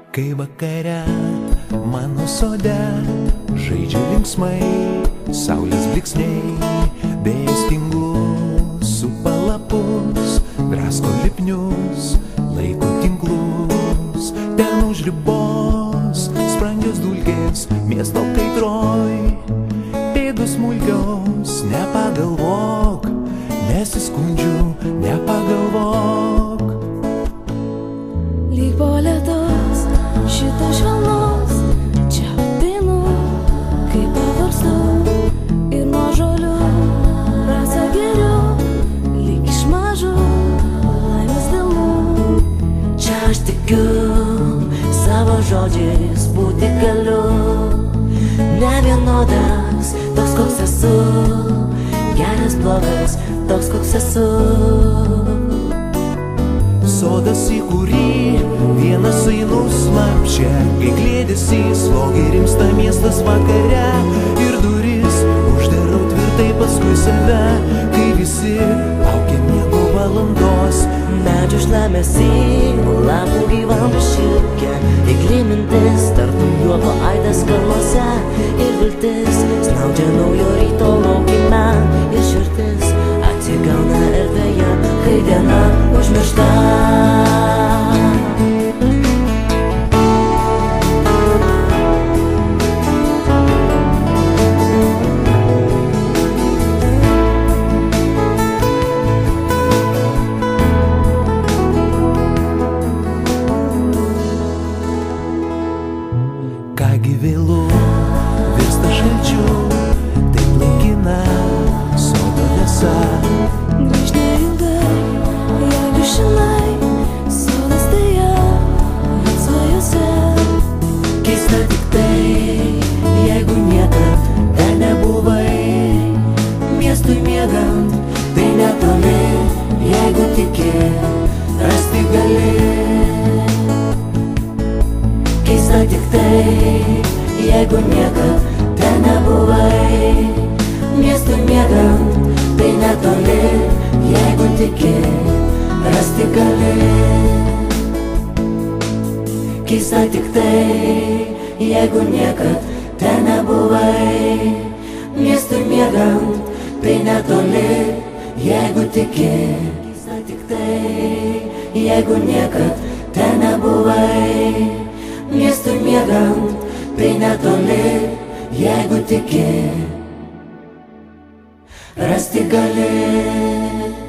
Kai vakare mano sode žaidžia linksmai saulės bliksniai, vėjas tinglus supa lapus, drasko lipnius, laiko tinklus. Ten už ribos sprangios dulkės, miesto kaitroj, pėdų smulkios. Nepagalvok, nesiskundžiu, nepagalvok. Lyg po lietus šitas švelnus, čia dainu, kai pavarstu ir nuo žolių rasą geriu, lyg iš mažų laimės delnų. Čia aš tikiu, savo žodžiais būti galiu, ne vienodas, toks koks esu, geras blogas, toks koks esu. Sodas, į kurį vienas einu slapčia, kai klėdėsi slogiai rimsta miestas vakare, ir duris uždarau tvirtai paskui save, kai visi laukia miego valandos. Medžių šlamesį, lapų gyvam šilke, įkli mintis, tartum juoko aidas kalnuose, ir viltis snaudžia naujo ryto laukime, ir širdis atsigauna erdvėje, kai diena užmiršta. Kągi vėlu virsta šalčiu, taip laikina sodo vėsa. Grįžt neilgai, jeigu žinai, sodas deja svajose. Keista tik tai, jeigu niekad ten nebuvai, miestui miegant, tai netoli, jeigu tiki, rasti gali. Keista tik tai, jeigu niekad ten nebuvai, miestui miegant, tai netoli, jeigu tiki, rasti gali. Keista tik tai, jeigu niekad ten nebuvai, miestui miegant, tai netoli, jeigu tiki. Keista tik tai, jeigu niekad ten nebuvai, miestui miegant, tai netoli, jeigu tiki, rasti gali.